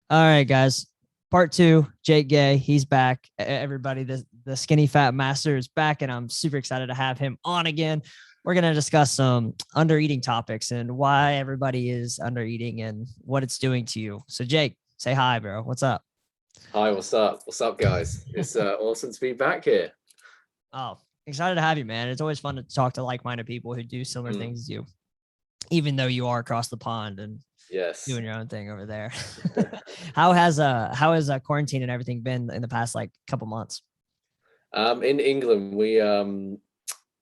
All right, guys. Part two, Jake Gay. He's back. Everybody, the skinny fat master is back, and I'm super excited to have him on again. We're going to discuss some under eating topics and why everybody is under eating and what it's doing to you. So, Jake, say hi, bro. What's up? Hi, what's up? What's up, guys? It's awesome to be back here. Oh, excited to have you, man. It's always fun to talk to like-minded people who do similar Mm, things as you, even though you are across the pond and yes. doing your own thing over there. How has quarantine and everything been in the past like couple months? In England,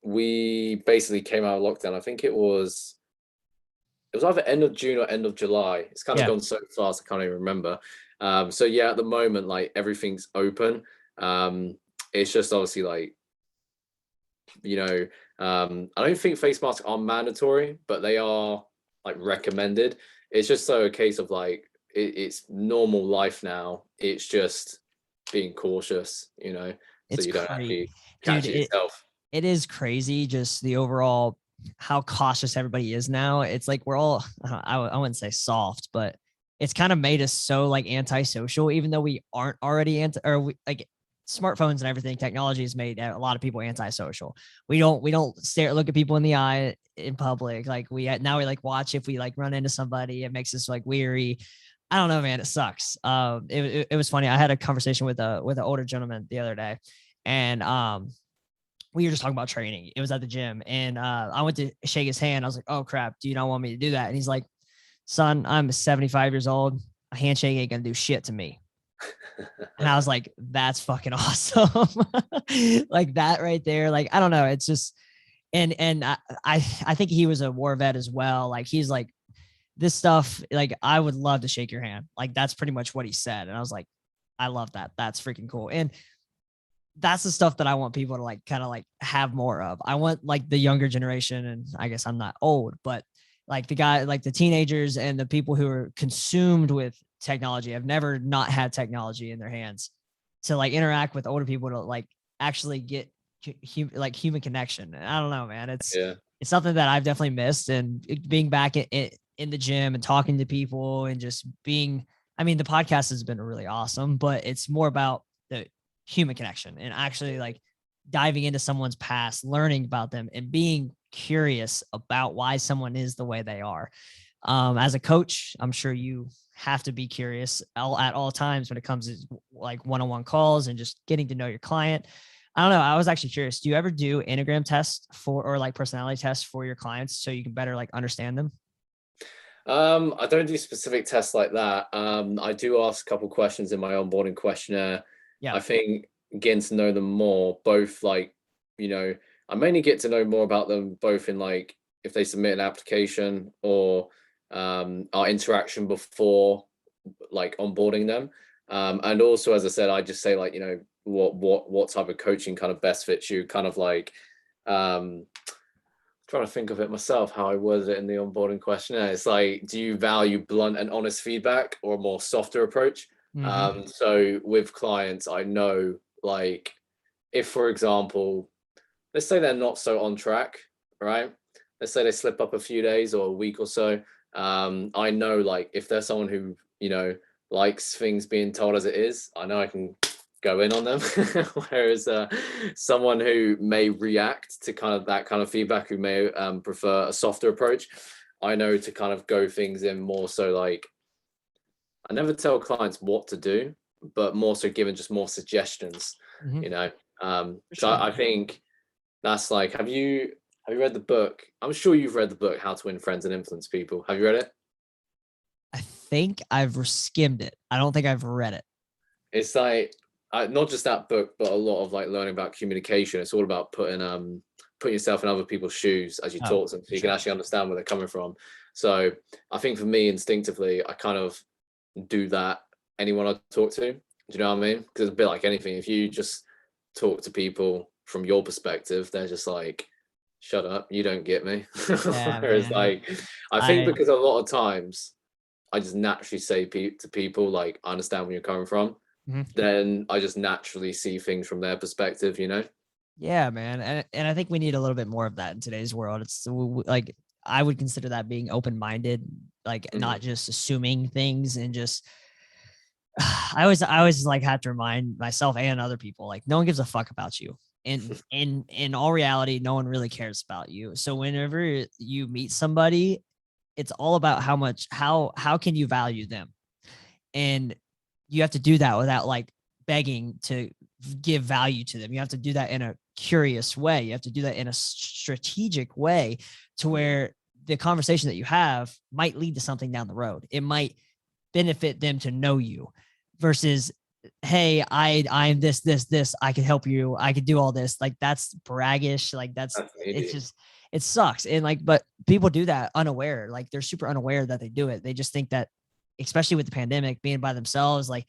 we basically came out of lockdown. I think it was either end of June or end of July. It's kind of Yeah, gone so fast, I can't even remember. So yeah, at the moment, like everything's open. It's just obviously like you know, I don't think face masks are mandatory, but they are like recommended. It's just so a case of like it's normal life now. It's just being cautious, so it's you don't crazy, actually dude. catch it yourself. It is crazy just the overall how cautious everybody is now. It's like we're all I wouldn't say soft, but it's kind of made us so like antisocial, even though we aren't already anti or we, like smartphones and everything. Technology has made a lot of people antisocial. We don't stare look at people in the eye in public. Like now we like watch if we like run into somebody, it makes us like weary. I don't know, man. It sucks. It was funny. I had a conversation with an older gentleman the other day, and we were just talking about training. It was at the gym, and I went to shake his hand. I was like, "Oh crap, do you not want me to do that?" And he's like, "Son, I'm 75 years old. A handshake ain't gonna do shit to me." And I was like, "That's fucking awesome." Like that right there. Like I don't know. It's just and I think he was a war vet as well. Like he's like this stuff. Like I would love to shake your hand. Like that's pretty much what he said, and I was like, I love that. That's freaking cool. And that's the stuff that I want people to like kind of like have more of. I want like the younger generation, and I guess I'm not old, but like the teenagers and the people who are consumed with technology have never not had technology in their hands to like interact with older people to like actually get like human connection. And I don't know, man. Yeah. It's something that I've definitely missed, and being back in the gym and talking to people and just being. I mean, the podcast has been really awesome, but it's more about the human connection and actually like diving into someone's past, learning about them and being curious about why someone is the way they are. As a coach, I'm sure you have to be curious at all times when it comes to like one-on-one calls and just getting to know your client. I don't know. I was actually curious. Do you ever do Enneagram tests for or like personality tests for your clients so you can better like understand them? I don't do specific tests like that. I do ask a couple questions in my onboarding questionnaire. Yeah. I think getting to know them more, both like, you know, I mainly get to know more about them both in like if they submit an application or our interaction before like onboarding them. And also, as I said, I just say like, what type of coaching kind of best fits you, kind of like um trying to think of it myself how I worded it in the onboarding questionnaire. It's like, do you value blunt and honest feedback or a more softer approach? Mm-hmm. So with clients, I know like if, for example, let's say they're not so on track, right? Let's say they slip up a few days or a week or so. I know like if they're someone who, likes things being told as it is, I know I can go in on them. Whereas someone who may react to kind of that kind of feedback, who may prefer a softer approach, I know to kind of go things in more so like I never tell clients what to do, but more so giving just more suggestions, Mm-hmm. you know. For So sure. I think that's like, have you read the book? I'm sure you've read the book How to Win Friends and Influence People. Have you read it? I think I've skimmed it. I don't think I've read it. It's like not just that book, but a lot of like learning about communication. It's all about putting yourself in other people's shoes as you Oh, talk to them, so for you can sure. actually understand where they're coming from. So I think for me, instinctively, I kind of do that anyone I talk to. Do you know what I mean? Because it's a bit like anything. If you just talk to people from your perspective, they're just like, "Shut up, you don't get me." Yeah, Whereas, man. like, I think I because a lot of times I just naturally say to people, like, "I understand where you're coming from." mhm. Then I just naturally see things from their perspective, you know? Yeah, man. And I think we need a little bit more of that in today's world. Like I would consider that being open-minded, like Mhm. not just assuming things and just I always like have to remind myself and other people, like, no one gives a fuck about you. In all reality, no one really cares about you. So whenever you meet somebody, it's all about how can you value them? And you have to do that without like begging to give value to them. You have to do that in a curious way. You have to do that in a strategic way to where the conversation that you have might lead to something down the road. It might benefit them to know you versus, hey, I'm this, I can help you, I could do all this. Like that's braggish. Like That's it's idiot. just, it sucks. And like, but people do that unaware. Like they're super unaware that they do it. They just think that, especially with the pandemic, being by themselves, like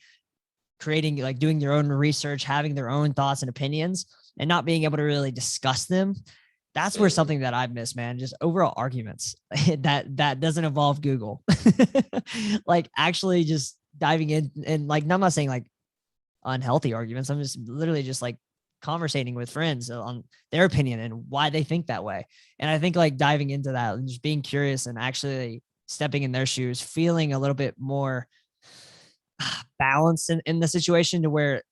creating, like doing their own research, having their own thoughts and opinions, and not being able to really discuss them. That's where something that I've missed, man, just overall arguments that doesn't involve Google. Like actually just diving in and like, I'm not saying like unhealthy arguments. I'm just literally just like conversating with friends on their opinion and why they think that way. And I think like diving into that and just being curious and actually stepping in their shoes, feeling a little bit more balance in the situation to where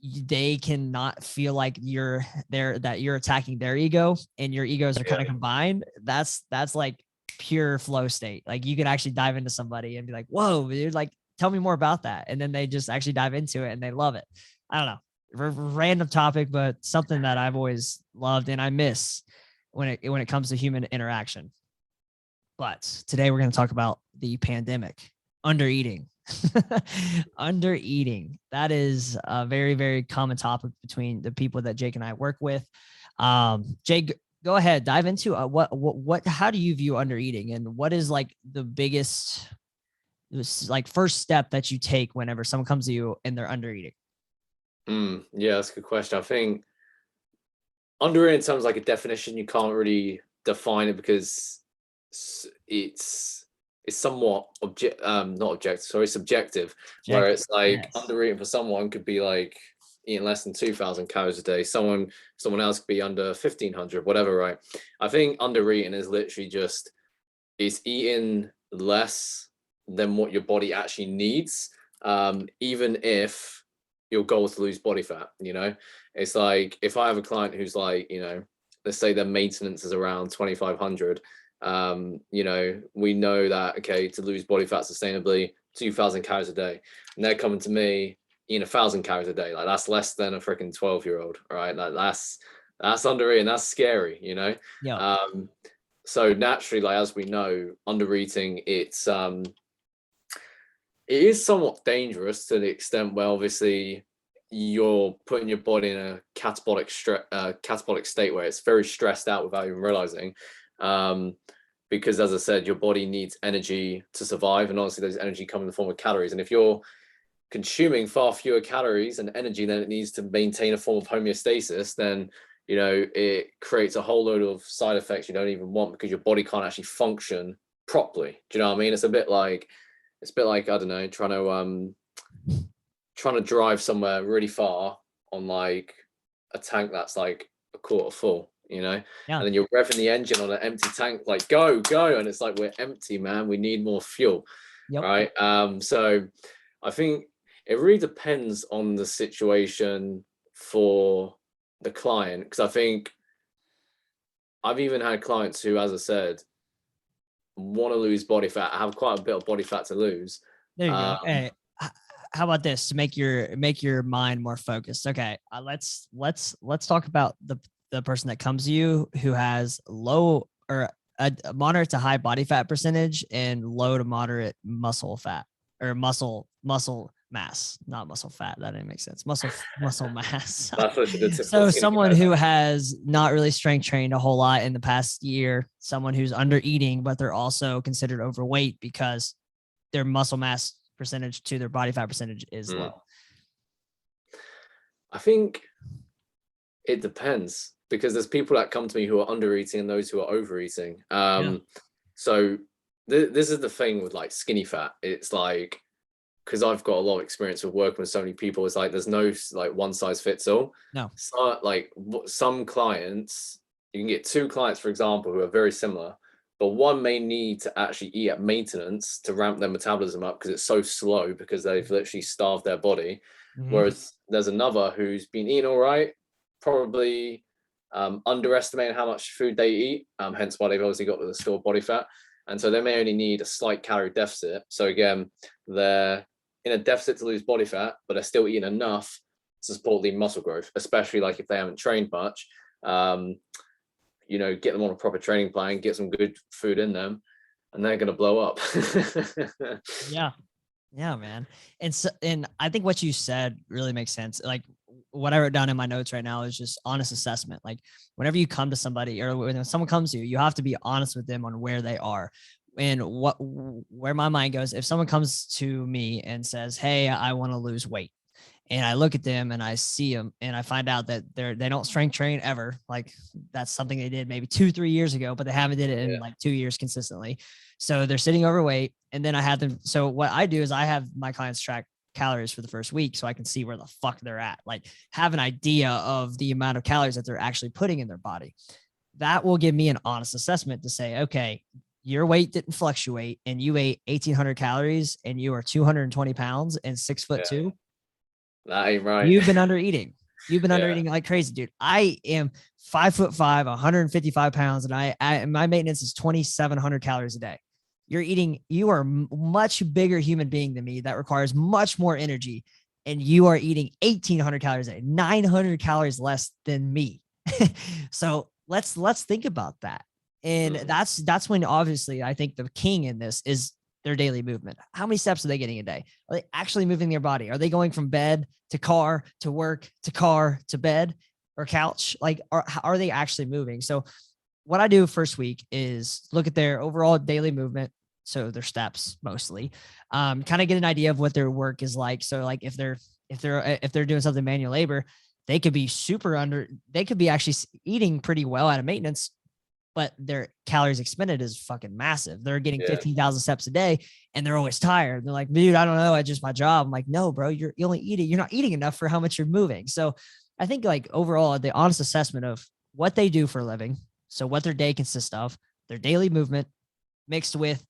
they cannot feel like you're there, that you're attacking their ego and your egos are kind of combined. That's like pure flow state. Like you could actually dive into somebody and be like, whoa, dude, like tell me more about that. And then they just actually dive into it and they love it. I don't know. Random topic, but something that I've always loved and I miss when it comes to human interaction. But today we're going to talk about the pandemic, under eating. Under eating. That is a very, very common topic between the people that Jake and I work with. Jake, go ahead, dive into how do you view under eating, and what is like the biggest, like first step that you take whenever someone comes to you and they're under eating? Yeah, that's a good question. I think under eating sounds like a definition. You can't really define it because it's somewhat not objective, sorry, subjective, where Objective. it's like Yes. under eating for someone could be like eating less than 2,000 calories a day. Someone else could be under 1,500, whatever, right? I think under eating is literally just is eating less than what your body actually needs, even if your goal is to lose body fat. It's like if I have a client who's like, let's say their maintenance is around 2,500. We know that, okay, to lose body fat sustainably, 2,000 calories a day, and they're coming to me eating 1,000 calories a day. Like that's less than a freaking 12-year-old, right? Like that's under eating. That's scary. Yeah. So naturally, like as we know, under eating, it is somewhat dangerous to the extent where obviously you're putting your body in a catabolic state where it's very stressed out without even realizing. Because as I said, your body needs energy to survive, and honestly, those energy come in the form of calories. And if you're consuming far fewer calories and energy than it needs to maintain a form of homeostasis, then it creates a whole load of side effects you don't even want because your body can't actually function properly. Do you know what I mean? It's a bit like I don't know, trying to drive somewhere really far on like a tank that's like a quarter full, and Yeah. then you're revving the engine on an empty tank, like go, and it's like, we're empty, man. We need more fuel. Yep. Right. So I think it really depends on the situation for the client, because I think I've even had clients who, as I said, want to lose body fat, have quite a bit of body fat to lose. There you go. Hey, how about this to make your mind more focused? Okay, let's talk about the person that comes to you who has low or a moderate to high body fat percentage and low to moderate muscle fat or muscle mass, not muscle fat. That didn't make sense. Muscle mass. That's literally the typical So skinny someone guy. who has not really strength trained a whole lot in the past year, someone who's under eating, but they're also considered overweight because their muscle mass percentage to their body fat percentage is low. I think it depends, because there's people that come to me who are under eating and those who are overeating. So this is the thing with like skinny fat. It's like, because I've got a lot of experience with working with so many people, it's like there's no like one size fits all. No. So like some clients, you can get two clients, for example, who are very similar. but one may need to actually eat at maintenance to ramp their metabolism up because it's so slow because they've literally starved their body. Mhm. Whereas there's another who's been eating all right, probably underestimating how much food they eat, hence why they've obviously got the stored body fat. And so they may only need a slight calorie deficit. So again, they're in a deficit to lose body fat, but they're still eating enough to support the muscle growth, especially like if they haven't trained much. Get them on a proper training plan, get some good food in them, and they're going to blow up. Yeah. Yeah, man. And I think what you said really makes sense. Like what I wrote down in my notes right now is just honest assessment. Like whenever you come to somebody or when someone comes to you, you have to be honest with them on where they are. And where my mind goes, if someone comes to me and says, "Hey, I want to lose weight." And I look at them and I see them and I find out that they don't strength train ever. Like that's something they did maybe 2-3 years ago, but they haven't did it in like 2 years consistently. So they're sitting overweight. And then I have them. So what I do is I have my clients track calories for the first week so I can see where the fuck they're at, like have an idea of the amount of calories that they're actually putting in their body. That will give me an honest assessment to say, okay, your weight didn't fluctuate and you ate 1,800 calories and you are 220 pounds and 6'2". That ain't right. You've been under eating. You've been under Yeah. eating like crazy, dude. I am 5'5", 155 pounds, and my maintenance is 2,700 calories a day. You are much bigger human being than me that requires much more energy. And you are eating 1,800 calories a day, 900 calories less than me. So let's think about that. And that's when obviously I think the king in this is their daily movement. How many steps are they getting a day? Are they actually moving their body? Are they going from bed to car to work to car to bed or couch? Like, are they actually moving? So what I do first week is look at their overall daily movement. So their steps mostly, kind of get an idea of what their work is like. So like if they're doing something manual labor, they could be they could be actually eating pretty well out of maintenance, but their calories expended is fucking massive. They're getting 15,000 steps a day and they're always tired. They're like, dude, I don't know. It's just my job. I'm like, no, bro, you're not eating enough for how much you're moving. So I think like overall, the honest assessment of what they do for a living. So what their day consists of, their daily movement mixed with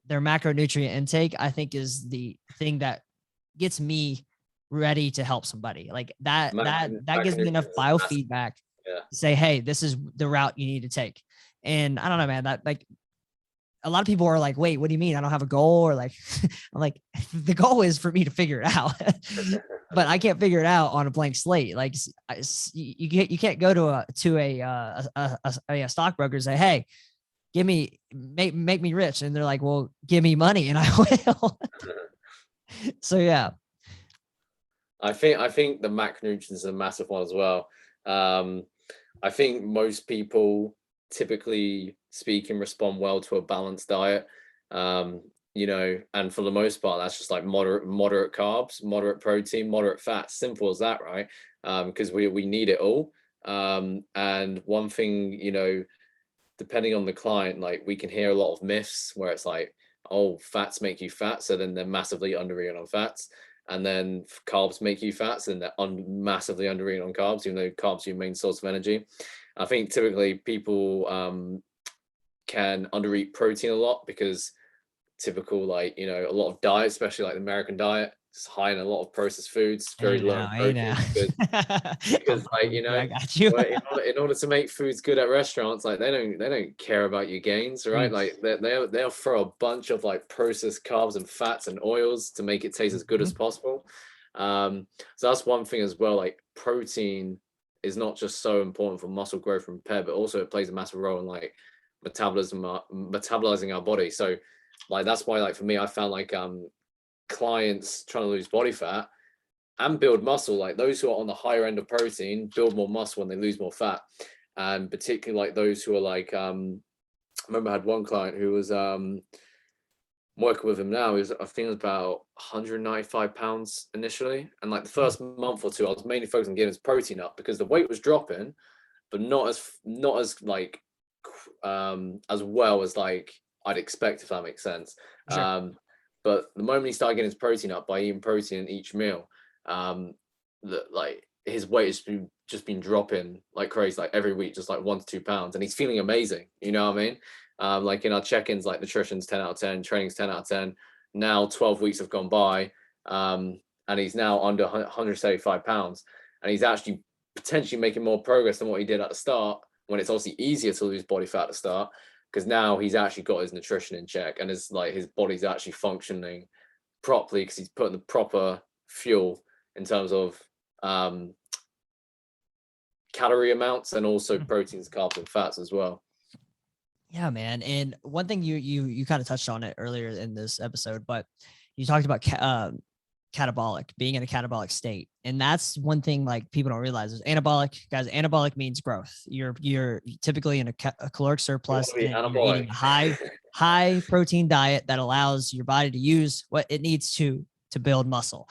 their macronutrient intake, I think is the thing that gets me ready to help somebody. Like that gives me enough biofeedback to say, hey, this is the route you need to take. And I don't know, man, that like a lot of people are like, wait, what do you mean? I don't have a goal? Or like, I'm like, the goal is for me to figure it out, but I can't figure it out on a blank slate. Like you can't go to a stockbroker and say, hey, make me rich. And they're like, well, give me money and I will. So, yeah. I think the macronutrients is a massive one as well. I think most people typically speak and respond well to a balanced diet. And for the most part, that's just like moderate carbs, moderate protein, moderate fat. Simple as that, right? Because we need it all. And one thing, depending on the client, like we can hear a lot of myths where it's like, oh, fats make you fat, so then they're massively under eating on fats. And then carbs make you fat, so then they're massively under eating on carbs, even though carbs are your main source of energy. I think typically people can undereat protein a lot because typical, like, a lot of diets, especially like the American diet, is high in a lot of processed foods, very low in protein. Because like, I got you. in order to make foods good at restaurants, like they don't care about your gains, right? Like they'll throw a bunch of like processed carbs and fats and oils to make it taste as good as possible. So that's one thing as well. Like protein is not just so important for muscle growth and repair, but also it plays a massive role in like metabolizing our body. So like that's why, like for me, I found like clients trying to lose body fat and build muscle, like those who are on the higher end of protein build more muscle when they lose more fat. And particularly like those who are like I remember I had one client who was working with him now, I think it was about 195 pounds initially, and like the first month or two I was mainly focused on getting his protein up because the weight was dropping, but not as like as well as like I'd expect, if that makes sense. Sure. But the moment he started getting his protein up by eating protein in each meal, like his weight has just been dropping like crazy, like every week, just like 1 to 2 pounds, and he's feeling amazing. You know what I mean? Like in our check-ins, like nutrition's 10 out of 10, training's 10 out of 10. Now 12 weeks have gone by, and he's now under 175 pounds, and he's actually potentially making more progress than what he did at the start, when it's obviously easier to lose body fat at the start, because now he's actually got his nutrition in check, and his body's actually functioning properly because he's putting the proper fuel in terms of calorie amounts, and also proteins, carbs, and fats as well. Yeah, man. And one thing you kind of touched on it earlier in this episode, but you talked about catabolic, being in a catabolic state. And that's one thing like people don't realize is anabolic. Guys, anabolic means growth. You're typically in a caloric surplus, and you're eating a high protein diet that allows your body to use what it needs to build muscle.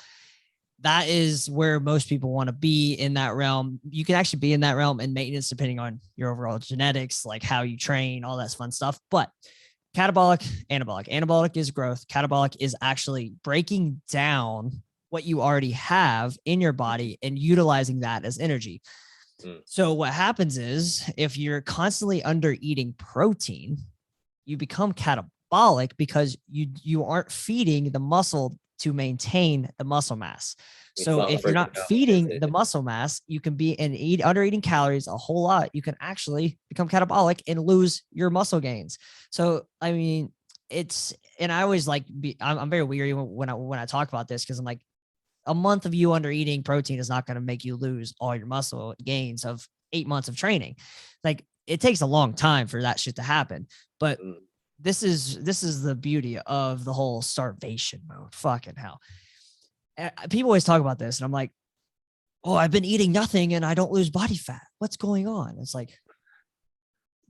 That is where most people want to be, in that realm. You can actually be in that realm in maintenance, depending on your overall genetics, like how you train, all that fun stuff. But catabolic, anabolic. Anabolic is growth. Catabolic is actually breaking down what you already have in your body and utilizing that as energy. So what happens is, if you're constantly under eating protein, you become catabolic because you aren't feeding the muscle to maintain the muscle mass. So if you're not feeding the muscle mass, you can be under eating calories a whole lot. You can actually become catabolic and lose your muscle gains. So, I mean, and I always like, I'm very weary when I talk about this, because I'm like, a month of you under eating protein is not going to make you lose all your muscle gains of 8 months of training. Like, it takes a long time for that shit to happen. But this is the beauty of the whole starvation mode. Fucking hell. And people always talk about this, and I'm like, oh, I've been eating nothing and I don't lose body fat. What's going on? It's like,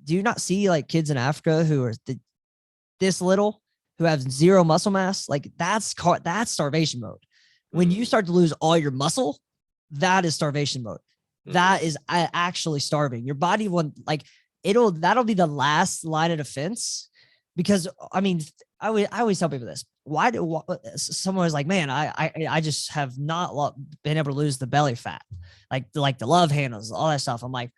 do you not see like kids in Africa who are this little, who have zero muscle mass? Like, that's starvation mode. When you start to lose all your muscle, that is starvation mode. That is actually starving. Your body will, like, that'll be the last line of defense. Because, I mean, I always tell people this. Someone was like, man, I just have not been able to lose the belly fat, like the love handles, all that stuff. I'm like,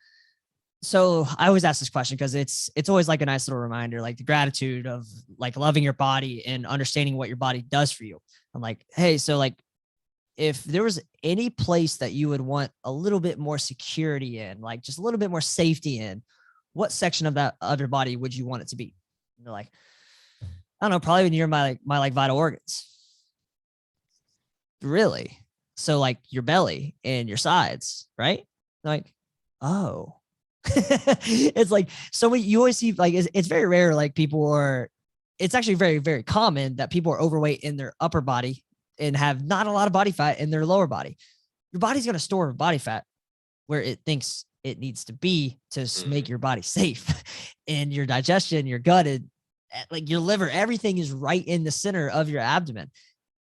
so I always ask this question because it's always like a nice little reminder, like the gratitude of like loving your body and understanding what your body does for you. I'm like, hey, so like, if there was any place that you would want a little bit more security in, like just a little bit more safety in, what section of your body would you want it to be? And they're like, I don't know, probably near my vital organs. Really? So like your belly and your sides, right? Like, oh, it's like, so you always see, like, it's very rare. Like, it's actually very, very common that people are overweight in their upper body and have not a lot of body fat in their lower body. Your body's going to store body fat where it thinks it needs to be to make your body safe. And your digestion, your gut, like your liver, everything is right in the center of your abdomen.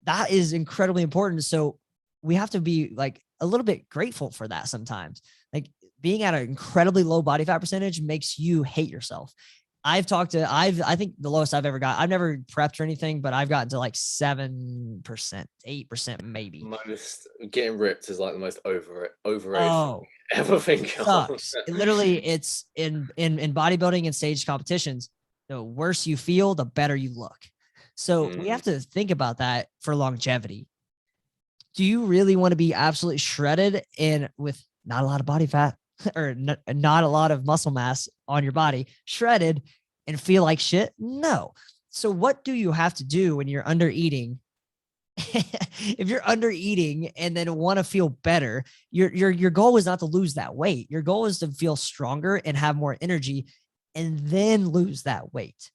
That is incredibly important. So we have to be like a little bit grateful for that sometimes. Like, being at an incredibly low body fat percentage makes you hate yourself. I think the lowest I've ever got, I've never prepped or anything, but I've gotten to like 7%, 8% maybe. Getting ripped is like the most overrated ever think of. Literally, it's in bodybuilding and stage competitions, the worse you feel, the better you look. So we have to think about that for longevity. Do you really want to be absolutely shredded and with not a lot of body fat or not a lot of muscle mass on your body, shredded, and feel like shit? No. So what do you have to do when you're under eating? If you're under eating and then want to feel better, your goal is not to lose that weight. Your goal is to feel stronger and have more energy and then lose that weight.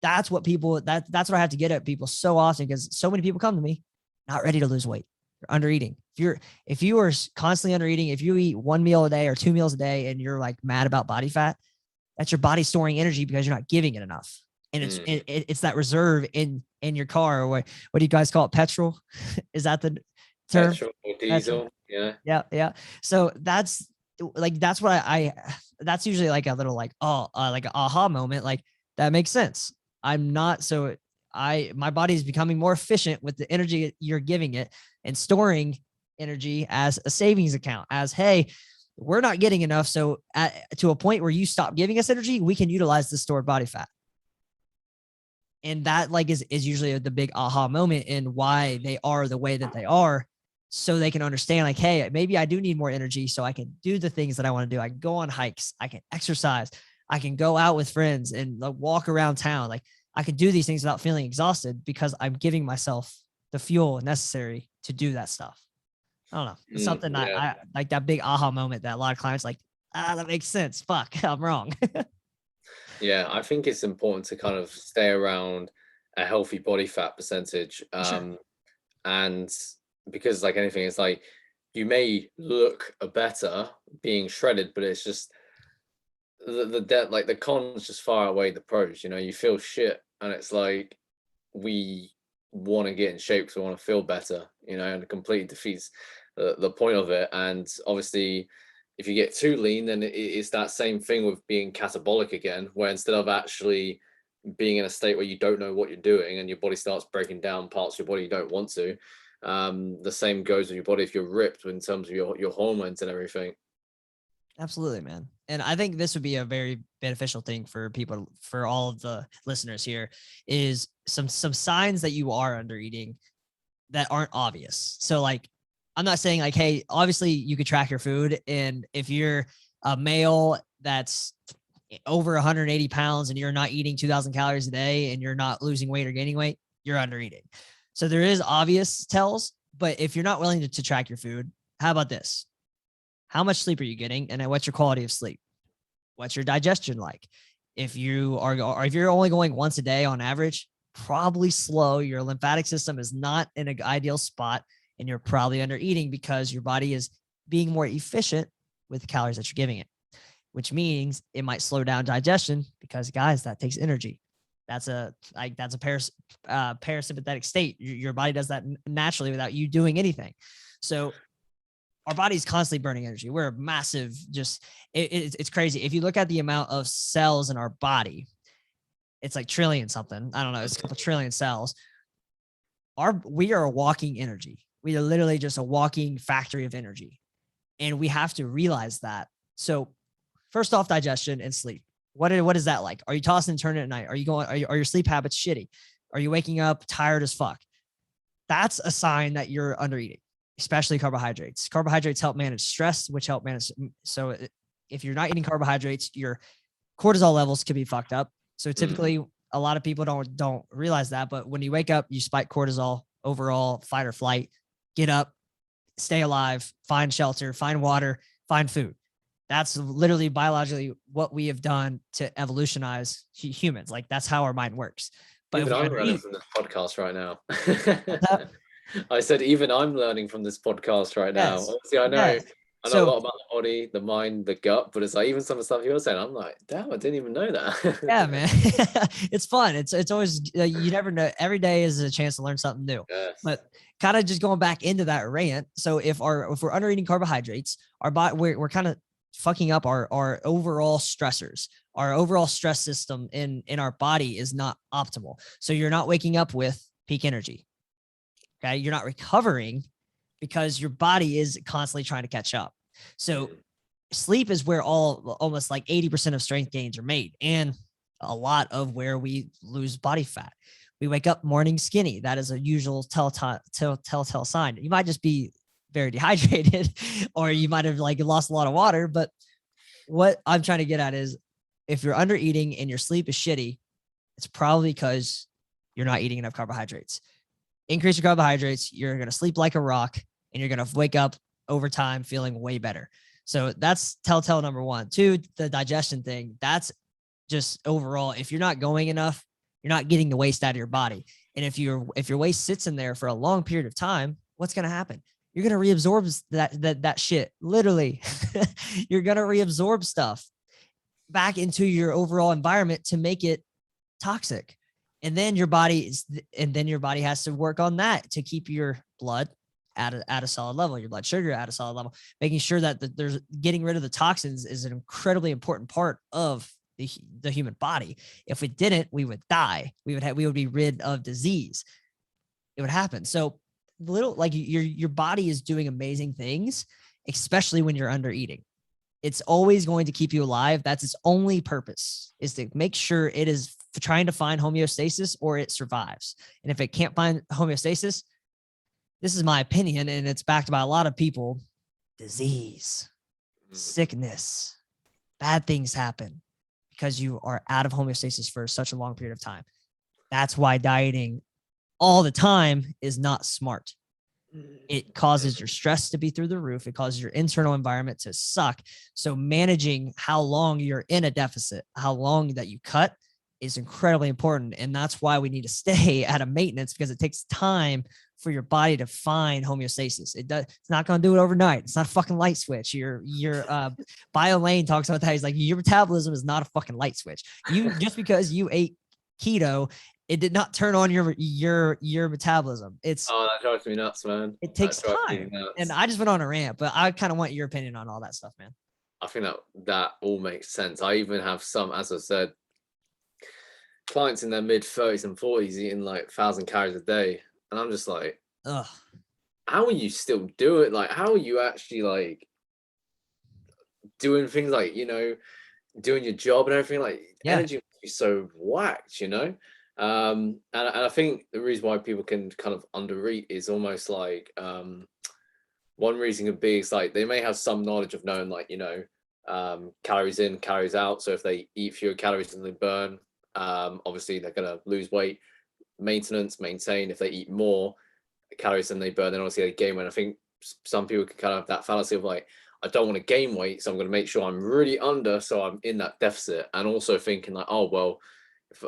That's what that's what I have to get at people so often, because so many people come to me not ready to lose weight. You're under eating. If you are constantly under eating, if you eat 1 meal a day or 2 meals a day and you're like mad about body fat, that's your body storing energy because you're not giving it enough. And it's that reserve in your car. Or what do you guys call it? Petrol? Is that the term? Petrol or diesel? Petrol. Yeah. So that's what that's usually like a little like like an aha moment. Like, that makes sense. My body is becoming more efficient with the energy you're giving it and storing energy as a savings account, as, hey, we're not getting enough. So to a point where you stop giving us energy, we can utilize the stored body fat. And that like is usually the big aha moment in why they are the way that they are. So they can understand like, hey, maybe I do need more energy so I can do the things that I want to do. I can go on hikes. I can exercise. I can go out with friends and like, walk around town. Like I can do these things without feeling exhausted because I'm giving myself the fuel necessary to do that stuff. I don't know. It's something Yeah. I like, that big aha moment that a lot of clients like, that makes sense. Fuck, I'm wrong. Yeah, I think it's important to kind of stay around a healthy body fat percentage. Sure. And because like anything, it's like you may look better being shredded, but it's just like the cons just far outweigh the pros. You know, you feel shit, and it's like we want to get in shape because we want to feel better. You know, and it completely defeats the point of it. And obviously, if you get too lean, then it's that same thing with being catabolic again, where instead of actually being in a state where you don't know what you're doing and your body starts breaking down parts of your body you don't want to, the same goes with your body if you're ripped in terms of your hormones and everything. Absolutely, man. And I think this would be a very beneficial thing for people, for all of the listeners here, is some signs that you are under eating that aren't obvious. So like, I'm not saying like, hey, obviously you could track your food. And if you're a male that's over 180 pounds and you're not eating 2000 calories a day and you're not losing weight or gaining weight, you're under eating. So there is obvious tells, but if you're not willing to track your food, how about this? How much sleep are you getting? And what's your quality of sleep? What's your digestion like? If you are, or if you're only going once a day on average, probably slow. Your lymphatic system is not in an ideal spot, and you're probably under eating because your body is being more efficient with the calories that you're giving it, which means it might slow down digestion because, guys, that takes energy. That's a parasympathetic state. Your body does that naturally without you doing anything. So our body's constantly burning energy. We're a massive, just it's crazy. If you look at the amount of cells in our body, it's like trillion something. I don't know. It's a couple trillion cells. We are a walking energy. We are literally just a walking factory of energy. And we have to realize that. So first off, digestion and sleep. What is that like? Are you tossing and turning at night? Are your sleep habits shitty? Are you waking up tired as fuck? That's a sign that you're under eating, especially carbohydrates. Carbohydrates help manage stress, which help manage. So if you're not eating carbohydrates, your cortisol levels could be fucked up. So typically a lot of people don't realize that, but when you wake up, you spike cortisol, overall fight or flight, get up, stay alive, find shelter, find water, find food. That's literally biologically what we have done to evolutionize humans. Like that's how our mind works. But Even I'm learning from this podcast right now. I said, even I'm learning from this podcast right now. Yes. Obviously, I know Yes. a lot about the body, the mind, the gut, but it's like even some of the stuff you're saying, I'm like, damn, I didn't even know that. Yeah, man. It's fun. It's always, you never know. Every day is a chance to learn something new. Yes. But kind of just going back into that rant. So if we're under eating carbohydrates, our body, we're kind of fucking up our overall stressors. Our overall stress system in our body is not optimal. So you're not waking up with peak energy. Okay. You're not recovering because your body is constantly trying to catch up. So sleep is where almost like 80% of strength gains are made, and a lot of where we lose body fat. We wake up morning skinny. That is a usual telltale sign. You might just be very dehydrated or you might have like lost a lot of water. But what I'm trying to get at is if you're under eating and your sleep is shitty, it's probably because you're not eating enough carbohydrates. Increase your carbohydrates, you're going to sleep like a rock, and you're going to wake up over time feeling way better. So that's telltale number one. Two, the digestion thing. That's just overall, if you're not going enough, you're not getting the waste out of your body. And if your waste sits in there for a long period of time, what's going to happen? You're going to reabsorb that shit. Literally, you're going to reabsorb stuff back into your overall environment to make it toxic. And then your body has to work on that to keep your blood at a solid level, your blood sugar at a solid level, making sure that there's getting rid of the toxins is an incredibly important part of the human body. If it didn't, we would die. We would be rid of disease. It would happen. So little, like your body is doing amazing things, especially when you're under eating. It's always going to keep you alive. That's its only purpose, is to make sure it is trying to find homeostasis or it survives. And if it can't find homeostasis, this is my opinion, and it's backed by a lot of people, disease, sickness, bad things happen because you are out of homeostasis for such a long period of time. That's why dieting all the time is not smart. It causes your stress to be through the roof. It causes your internal environment to suck. So managing how long you're in a deficit, how long that you cut, is incredibly important. And that's why we need to stay at a maintenance, because it takes time for your body to find homeostasis. It's not going to do it overnight. It's not a fucking light switch. Your Bio Lane talks about that. He's like, your metabolism is not a fucking light switch. You just because you ate keto, it did not turn on your metabolism. That drives me nuts, man. It takes time. And I just went on a rant, but I kind of want your opinion on all that stuff, man. I think that all makes sense. I even have some, as I said, clients in their mid 30s and 40s eating like 1,000 calories a day. And I'm just like, ugh, how are you still doing it? Like, how are you actually like doing things like, doing your job and everything? Like, energy must be so whacked, And I think the reason why people can kind of undereat is almost like, one reason could be, it's like they may have some knowledge of knowing, like, calories in, calories out. So if they eat fewer calories than they burn, obviously they're going to lose weight. Maintenance, maintain. If they eat more calories than they burn, then obviously they gain weight. I think some people can kind of have that fallacy of like, I don't want to gain weight, so I'm going to make sure I'm really under, so I'm in that deficit. And also thinking like, oh, well,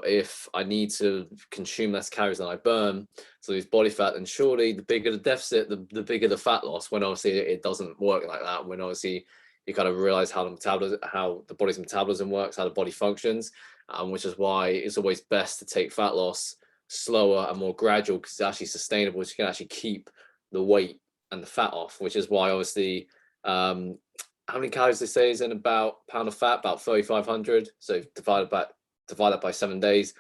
if I need to consume less calories than I burn, so lose body fat, then surely the bigger the deficit, the bigger the fat loss. When obviously it doesn't work like that. When obviously you kind of realize how the body's metabolism works, how the body functions, which is why it's always best to take fat loss slower and more gradual, because it's actually sustainable. So you can actually keep the weight and the fat off, which is why obviously how many calories they say is in about pound of fat, about 3,500. So divide that by 7 days,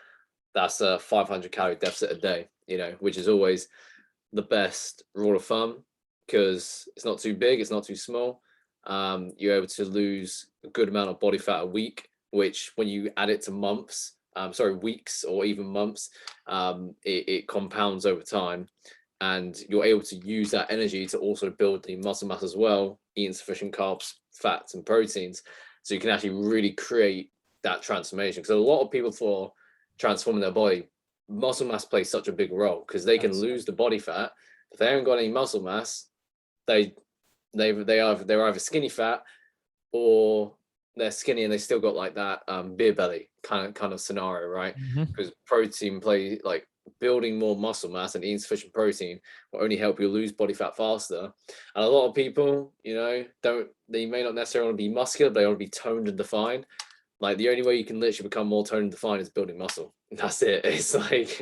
that's a 500 calorie deficit a day, which is always the best rule of thumb, because it's not too big, it's not too small. You're able to lose a good amount of body fat a week, which when you add it to weeks or even months, it compounds over time, and you're able to use that energy to also build the muscle mass as well, eating sufficient carbs, fats, and proteins, so you can actually really create that transformation. Because a lot of people, for transforming their body, muscle mass plays such a big role, because they can lose the body fat. If they haven't got any muscle mass, they're either skinny fat, or they're skinny and they still got like that beer belly kind of scenario, right? Because protein like building more muscle mass and eating sufficient protein will only help you lose body fat faster. And a lot of people, they may not necessarily want to be muscular, but they want to be toned and defined. Like, the only way you can literally become more toned and defined is building muscle. That's it. It's like,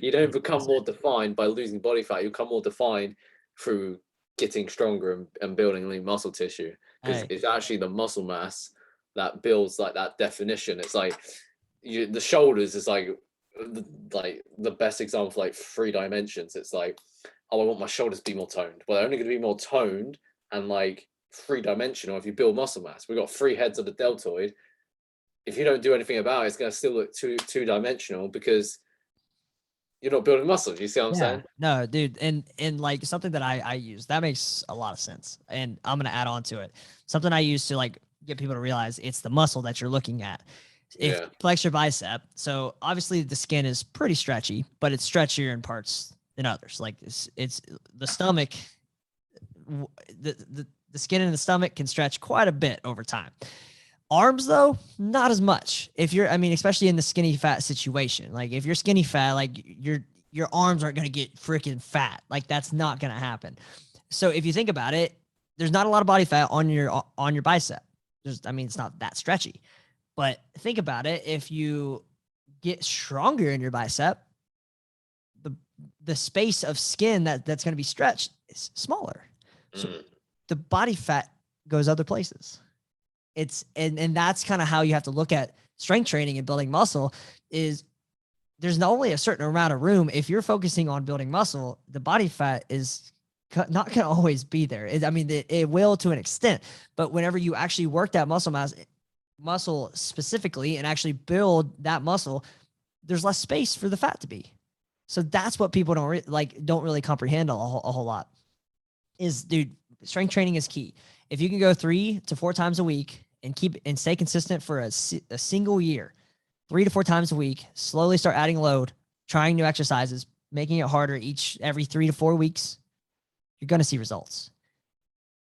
you don't become more defined by losing body fat. You become more defined through getting stronger and building lean muscle tissue, because it's actually the muscle mass that builds like that definition. It's like the shoulders is like the best example for like 3 dimensions. It's like, oh, I want my shoulders to be more toned. Well, they're only going to be more toned and like 3-dimensional if you build muscle mass. We've got 3 heads of the deltoid. If you don't do anything about it, it's going to still look two-dimensional, because you're not building muscle. You see what I'm saying? No, dude. And like something that I use that makes a lot of sense. And I'm going to add on to it. Something I use to like get people to realize it's the muscle that you're looking at. If you flex your bicep, so obviously the skin is pretty stretchy, but it's stretchier in parts than others. Like it's the stomach, the skin in the stomach can stretch quite a bit over time. Arms, though, not as much. Especially in the skinny fat situation. Like if you're skinny fat, like your arms aren't going to get freaking fat. Like that's not going to happen. So if you think about it, there's not a lot of body fat on your bicep. It's not that stretchy. But think about it. If you get stronger in your bicep, the space of skin that's going to be stretched is smaller. So the body fat goes other places. And that's kind of how you have to look at strength training and building muscle. Is there's not only a certain amount of room. If you're focusing on building muscle, the body fat is not going to always be there. I mean, it will to an extent, but whenever you actually work that muscle specifically and actually build that muscle, there's less space for the fat to be. So that's what people don't really comprehend a whole lot is, dude, strength training is key. If you can go 3 to 4 times a week and stay consistent for a single year, 3 to 4 times a week, slowly start adding load, trying new exercises, making it harder every 3 to 4 weeks, you're going to see results.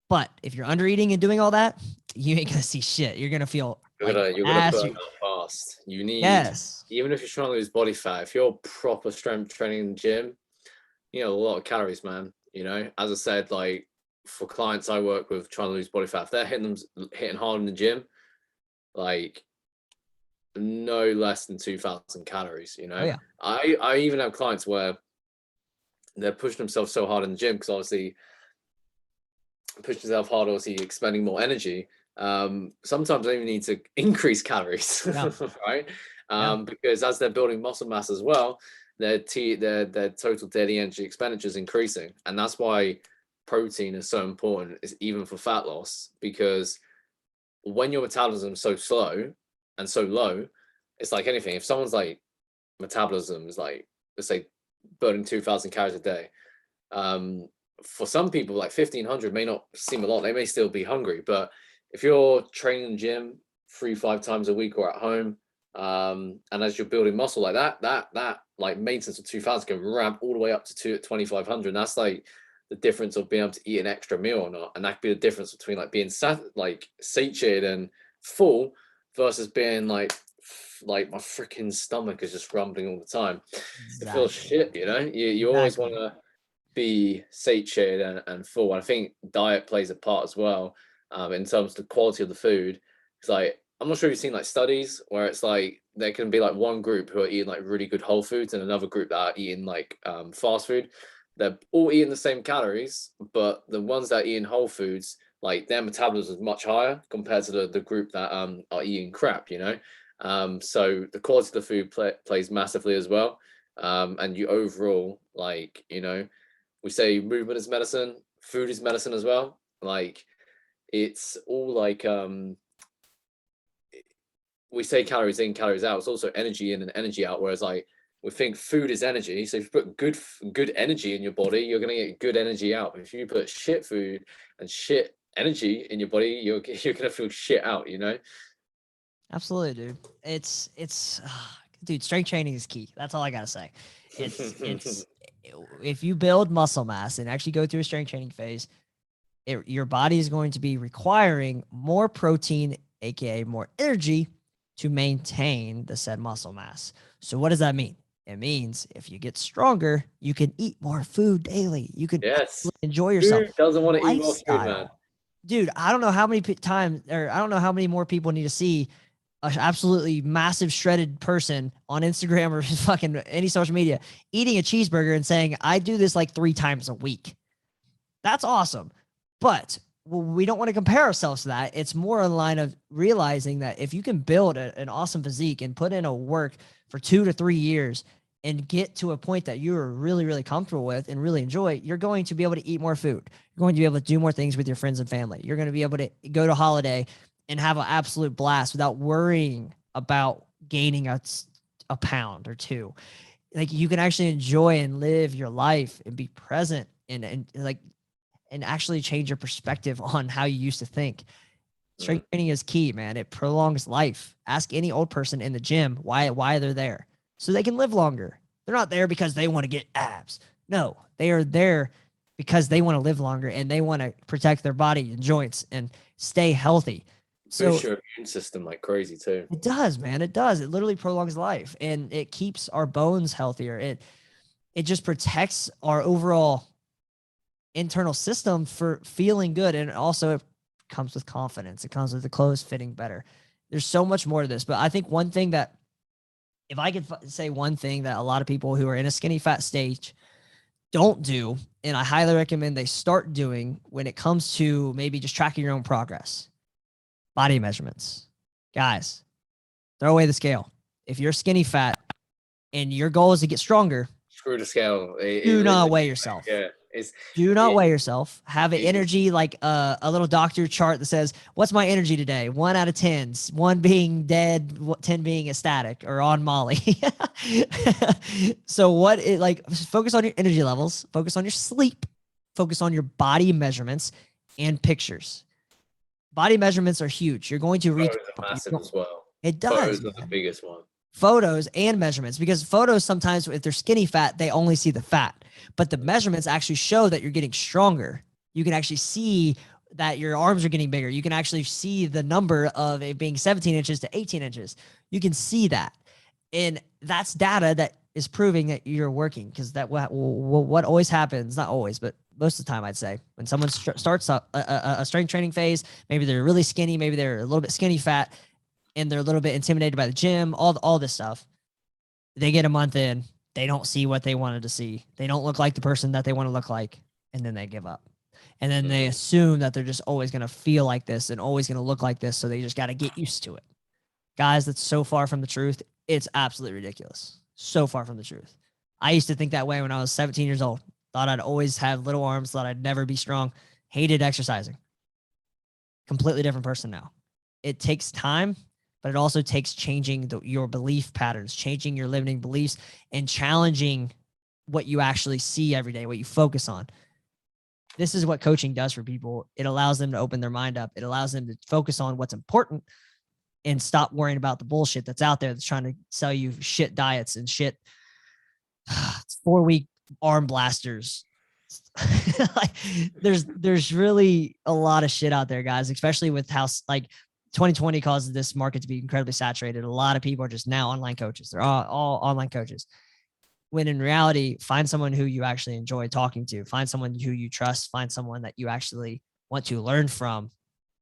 But if you're under eating and doing all that, you ain't going to see shit. You're going to feel you're gonna burn out fast. You need, even if you're trying to lose body fat, if you're proper strength training in the gym, you know, a lot of calories, man. You know, as I said, like for clients I work with trying to lose body fat, if they're hitting hard in the gym, like no less than 2,000 calories, you know. Oh, yeah. I even have clients where they're pushing themselves so hard in the gym because obviously pushing themselves hard, obviously expending more energy. Sometimes they even need to increase calories, yeah. Right? Because as they're building muscle mass as well, their total daily energy expenditure is increasing, and that's why protein is so important, is even for fat loss, because when your metabolism is so slow and so low, it's like anything. If someone's like metabolism is like, let's say, burning 2,000 calories a day, for some people like 1,500 may not seem a lot. They may still be hungry, but if you're training in the gym 3-5 times a week or at home, and as you're building muscle like that like maintenance of 2,000 can ramp all the way up to 2,500, and that's like the difference of being able to eat an extra meal or not. And that could be the difference between like being satiated and full versus being like my freaking stomach is just rumbling all the time. Exactly. It feels shit, you know. You always want to be satiated and full. And I think diet plays a part as well, in terms of the quality of the food. It's like, I'm not sure if you've seen like studies where it's like there can be like one group who are eating like really good whole foods and another group that are eating like fast food. They're all eating the same calories, but the ones that are eating whole foods, like their metabolism is much higher compared to the group that are eating crap, you know. So the quality of the food plays massively as well. And you overall, like, you know, we say movement is medicine, food is medicine as well. Like it's all like we say calories in, calories out. It's also energy in and energy out. Whereas like we think food is energy. So if you put good energy in your body, you're gonna get good energy out. But if you put shit food and shit energy in your body, you're gonna feel shit out, you know? Absolutely, dude. It's dude, strength training is key. That's all I gotta say. It's if you build muscle mass and actually go through a strength training phase, your body is going to be requiring more protein, aka more energy, to maintain the said muscle mass. So what does that mean? It means if you get stronger, you can eat more food daily. You can enjoy yourself. Who doesn't want to eat more food, man? Dude, I don't know how many times, or I don't know how many more people need to see an absolutely massive shredded person on Instagram or fucking any social media eating a cheeseburger and saying, I do this like 3 times a week. That's awesome. But we don't want to compare ourselves to that. It's more in line of realizing that if you can build an awesome physique and put in a work for 2 to 3 years and get to a point that you're really, really comfortable with and really enjoy, you're going to be able to eat more food. You're going to be able to do more things with your friends and family. You're going to be able to go to holiday and have an absolute blast without worrying about gaining a pound or 2. Like you can actually enjoy and live your life and be present and actually change your perspective on how you used to think. Strength training is key, man. It prolongs life. Ask any old person in the gym why they're there. So they can live longer. They're not there because they want to get abs. No, they are there because they want to live longer and they want to protect their body and joints and stay healthy. So boosts your immune system like crazy too. It does, man. It does. It literally prolongs life and it keeps our bones healthier. It just protects our overall internal system for feeling good. And also it comes with confidence. It comes with the clothes fitting better. There's so much more to this, but I think one thing that, if I could say one thing that a lot of people who are in a skinny fat stage don't do, and I highly recommend they start doing when it comes to maybe just tracking your own progress, body measurements. Guys, throw away the scale. If you're skinny fat and your goal is to get stronger, Screw the scale. do not weigh yourself. Yeah, it's Do not it, weigh yourself. Have an energy like a little doctor chart that says, what's my energy today? 1 out of 10, 1 being dead, 10 being ecstatic or on Molly. So what it like, focus on your energy levels, focus on your sleep, focus on your body measurements and pictures. Body measurements are huge. You're going to reach. photos are massive as well. It does. Photos are the biggest one. Photos and measurements, because photos sometimes if they're skinny fat, they only see the fat, but the measurements actually show that you're getting stronger. You can actually see that your arms are getting bigger. You can actually see the number of it being 17 inches to 18 inches. You can see that. And that's data that is proving that you're working, because that what always happens, not always, but most of the time, I'd say, when someone starts a strength training phase, maybe they're really skinny, maybe they're a little bit skinny fat, and they're a little bit intimidated by the gym, all this stuff. They get a month in, they don't see what they wanted to see. They don't look like the person that they want to look like, and then they give up. And then they assume that they're just always going to feel like this and always going to look like this, so they just got to get used to it. Guys, that's so far from the truth. It's absolutely ridiculous. So far from the truth. I used to think that way when I was 17 years old. Thought I'd always have little arms, thought I'd never be strong, hated exercising. Completely different person now. It takes time, but it also takes changing your belief patterns, changing your limiting beliefs, and challenging what you actually see every day, what you focus on. This is what coaching does for people. It allows them to open their mind up. It allows them to focus on what's important and stop worrying about the bullshit that's out there that's trying to sell you shit diets and shit 4-week arm blasters. Like there's really a lot of shit out there, guys, especially with how like 2020 causes this market to be incredibly saturated. A lot of people are just now online coaches. They're all online coaches. When in reality, find someone who you actually enjoy talking to, find someone who you trust, find someone that you actually want to learn from,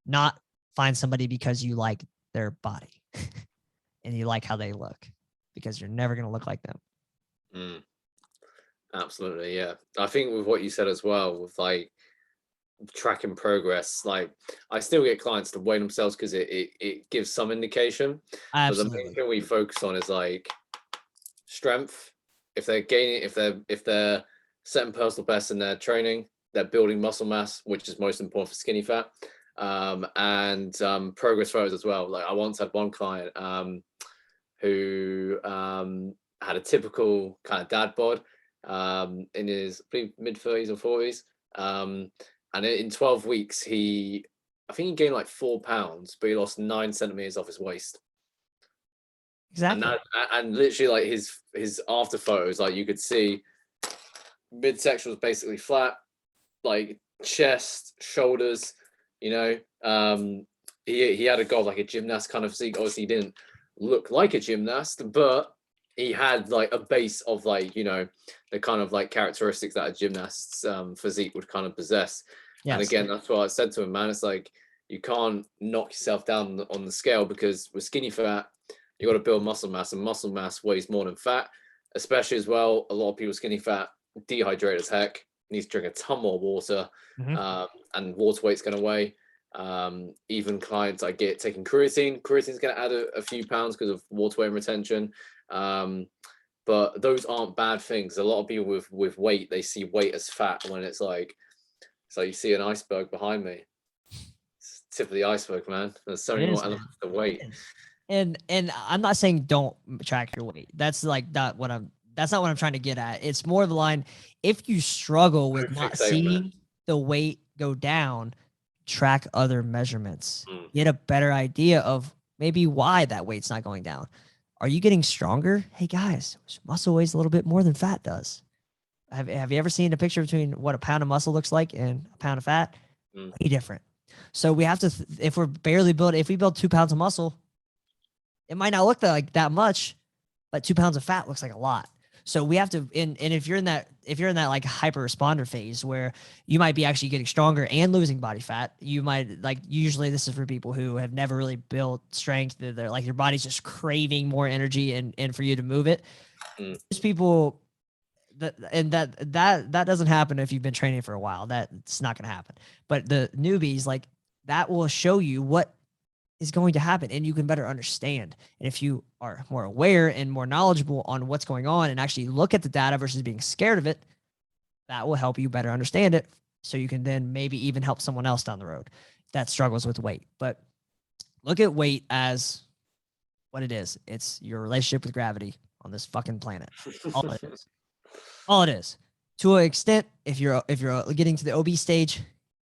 not find somebody because you like their body and you like how they look, because you're never going to look like them. Absolutely. Yeah. I think with what you said as well, with like tracking progress, like I still get clients to weigh themselves because it gives some indication. Absolutely. But the main thing we focus on is like strength. If they're gaining, if they're setting personal bests in their training, they're building muscle mass, which is most important for skinny fat, and progress photos as well. Like I once had one client who had a typical kind of dad bod in his mid 30s or 40s, and in 12 weeks I think he gained like 4 pounds, but he lost 9 centimeters off his waist. Exactly. And literally like his after photos, like you could see midsection was basically flat, like chest, shoulders, you know. He had a goal like a gymnast kind of physique. Obviously he didn't look like a gymnast, but he had like a base of like, you know, the kind of like characteristics that a gymnast's physique would kind of possess. Yes. And again, that's what I said to him, man. It's like you can't knock yourself down on the scale, because with skinny fat, you got to build muscle mass, and muscle mass weighs more than fat, especially as well. A lot of people skinny fat dehydrated as heck, needs to drink a ton more water, and water weight's going to weigh. Even clients I get taking creatine's going to add a few pounds because of water weight and retention. But those aren't bad things. A lot of people with weight, they see weight as fat, when it's like you see an iceberg behind me. It's the tip of the iceberg, man. There's so many more elements to weight. And I'm not saying don't track your weight. That's like that's not what I'm trying to get at. It's more of the line, if you struggle with not seeing the weight go down, track other measurements. Get a better idea of maybe why that weight's not going down. Are you getting stronger? Hey guys, muscle weighs a little bit more than fat does. Have you ever seen a picture between what a pound of muscle looks like and a pound of fat? Way different. So we have to, if we build 2 pounds of muscle, it might not look like that much, but 2 pounds of fat looks like a lot. So we have to, and if you're in that like hyper responder phase where you might be actually getting stronger and losing body fat, you might, like, usually this is for people who have never really built strength. They're like, your body's just craving more energy and for you to move it. There's people that doesn't happen if you've been training for a while. That's not going to happen. But the newbies, like, that will show you what is going to happen, and you can better understand. And if you are more aware and more knowledgeable on what's going on and actually look at the data versus being scared of it, that will help you better understand it. So you can then maybe even help someone else down the road that struggles with weight. But look at weight as what it is. It's your relationship with gravity on this fucking planet. All it is. All it is. To an extent, if you're getting to the obese stage,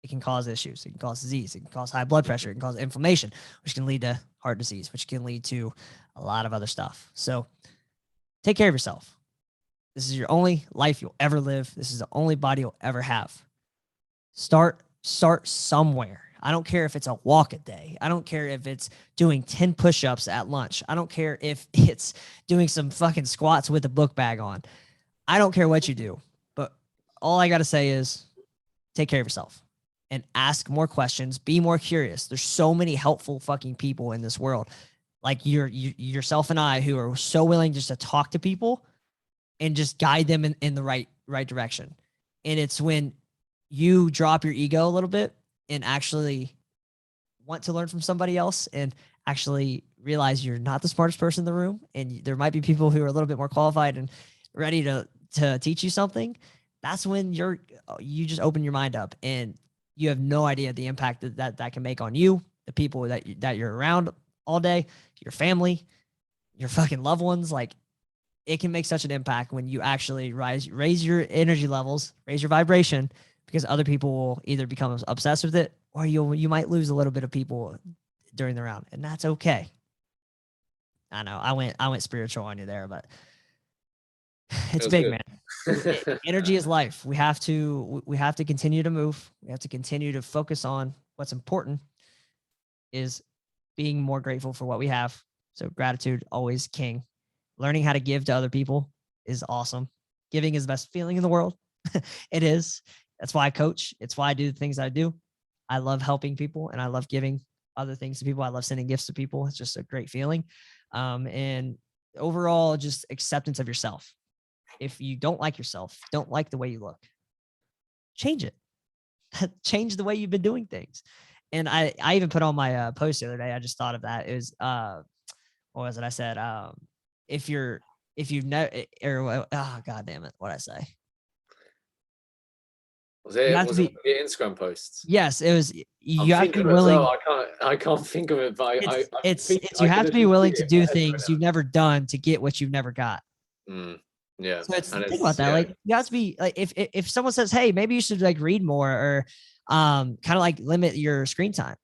it can cause issues. It can cause disease. It can cause high blood pressure. It can cause inflammation, which can lead to heart disease, which can lead to a lot of other stuff. So take care of yourself. This is your only life you'll ever live. This is the only body you'll ever have. Start somewhere. I don't care if it's a walk a day. I don't care if it's doing 10 push-ups at lunch. I don't care if it's doing some fucking squats with a book bag on. I don't care what you do, but all I got to say is take care of yourself and ask more questions. Be more curious. There's so many helpful fucking people in this world, like yourself and I, who are so willing just to talk to people and just guide them in the right direction. And it's when you drop your ego a little bit and actually want to learn from somebody else and actually realize you're not the smartest person in the room, and there might be people who are a little bit more qualified and ready to teach you something. That's when you just open your mind up, and you have no idea the impact that can make on you, the people that you're around all day, your family, your fucking loved ones. Like, it can make such an impact when you actually raise your energy levels, raise your vibration, because other people will either become obsessed with it, or you might lose a little bit of people during the round, and that's okay. I know I went spiritual on you there, but it's big, good. Man. Energy is life. We have to continue to move. We have to continue to focus on what's important, is being more grateful for what we have. So gratitude, always king. Learning how to give to other people is awesome. Giving is the best feeling in the world. It is. That's why I coach. It's why I do the things I do. I love helping people, and I love giving other things to people. I love sending gifts to people. It's just a great feeling. And overall, just acceptance of yourself. If you don't like yourself, don't like the way you look, change it. Change the way you've been doing things. And I even put on my post the other day. I just thought of that. It was what was it? I said, if you've never, or god damn it, what I say? Was it the Instagram posts? Yes, it was. You I'm have to be thinking of it as willing. well. I can't think of it, but It's you have to be willing to do things you've never done to get what you've never got. Yeah. So think about that. Like, you have to be like, if someone says, hey, maybe you should like read more, or kind of like limit your screen time,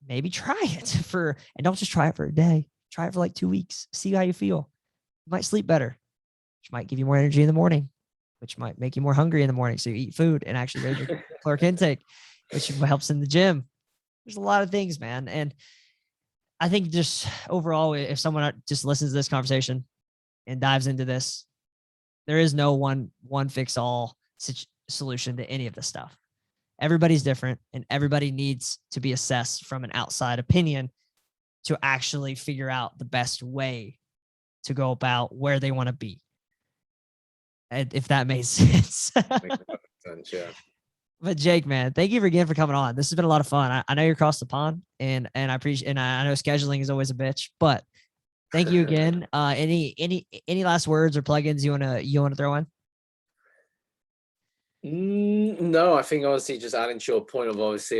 maybe try it and don't just try it for a day. Try it for like 2 weeks. See how you feel. You might sleep better, which might give you more energy in the morning, which might make you more hungry in the morning. So you eat food and actually raise your caloric intake, which helps in the gym. There's a lot of things, man. And I think just overall, if someone just listens to this conversation and dives into this, there is no one fix all solution to any of this stuff. Everybody's different, and everybody needs to be assessed from an outside opinion to actually figure out the best way to go about where they want to be. And if that makes sense. Makes sense, yeah. But Jake, man, thank you again for coming on. This has been a lot of fun. I know you're across the pond, and I appreciate, and I know scheduling is always a bitch, but thank you again. Any last words or plugins you wanna throw in? No, I think obviously just adding to your point of obviously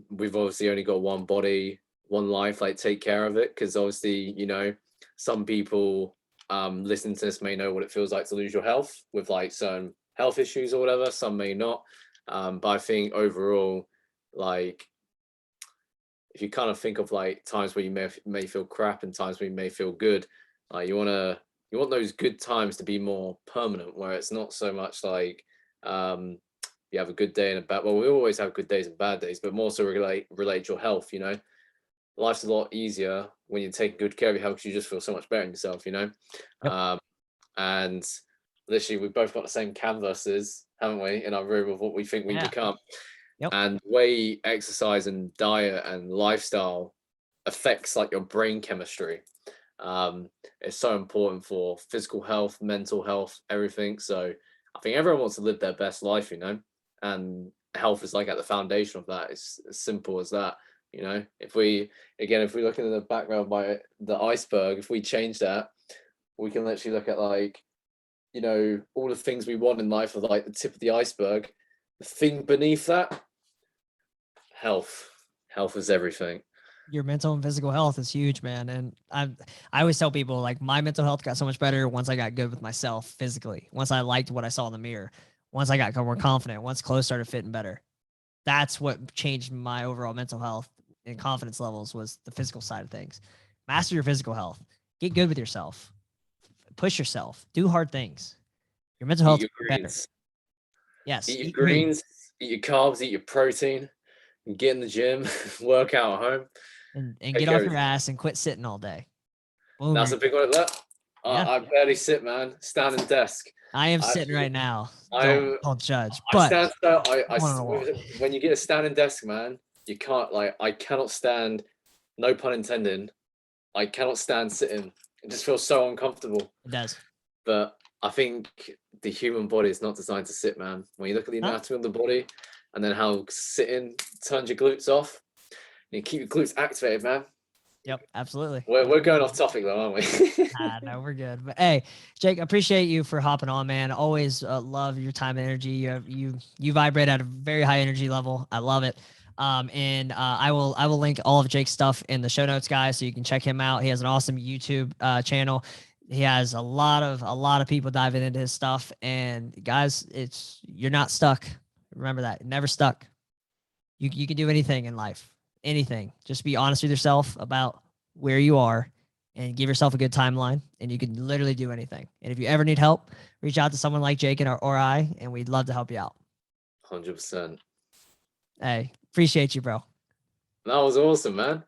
we've obviously only got one body, one life. Like, take care of it, because obviously, you know, some people listening to this may know what it feels like to lose your health with like certain health issues or whatever. Some may not. But I think overall, like, if you kind of think of like times where you may feel crap and times where you may feel good, like you want those good times to be more permanent, where it's not so much like you have a good day and a bad. Well, we always have good days and bad days, but more so relate to your health. You know, life's a lot easier when you take good care of your health, because you just feel so much better in yourself. You know, yep. And literally, we've both got the same canvases, haven't we, in our room of what we think we become. Yep. And the way exercise and diet and lifestyle affects like your brain chemistry. It's so important for physical health, mental health, everything. So I think everyone wants to live their best life, you know, and health is like at the foundation of that. It's as simple as that. You know, if we look into the background by the iceberg, if we change that, we can literally look at like, you know, all the things we want in life are like the tip of the iceberg. The thing beneath that, health. Health is everything. Your mental and physical health is huge, man. And I always tell people like my mental health got so much better once I got good with myself physically. Once I liked what I saw in the mirror. Once I got more confident. Once clothes started fitting better. That's what changed my overall mental health and confidence levels was the physical side of things. Master your physical health. Get good with yourself. Push yourself. Do hard things. Your mental Eat health your better. greens. Yes. Eat your Eat green. greens. Eat your carbs. Eat your protein. And get in the gym. Work out at home. And Take get care off of your it. ass and quit sitting all day. Boom. That's a big one. Look, Yeah. I barely sit, man. Standing desk. I am I, sitting right now. I'm. Don't judge. I But stand so. one on a wall. When you get a standing desk, man, you can't like. I cannot stand. No pun intended. I cannot stand sitting. It just feels so uncomfortable. It does. But I think the human body is not designed to sit, man. When you look at the anatomy of the body, and then how sitting turns your glutes off, and you keep your glutes activated, man. Yep, absolutely. We're going off topic though, aren't we? No, we're good. But hey, Jake, I appreciate you for hopping on, man. Always love your time and energy. You vibrate at a very high energy level. I love it. And I will link all of Jake's stuff in the show notes, guys, so you can check him out. He has an awesome YouTube channel. He has a lot of people diving into his stuff. And guys, you're not stuck. Remember that. Never stuck. You can do anything in life. Anything. Just be honest with yourself about where you are and give yourself a good timeline, and you can literally do anything. And if you ever need help, reach out to someone like Jake or I, and we'd love to help you out. 100%. Hey, appreciate you, bro. That was awesome, man.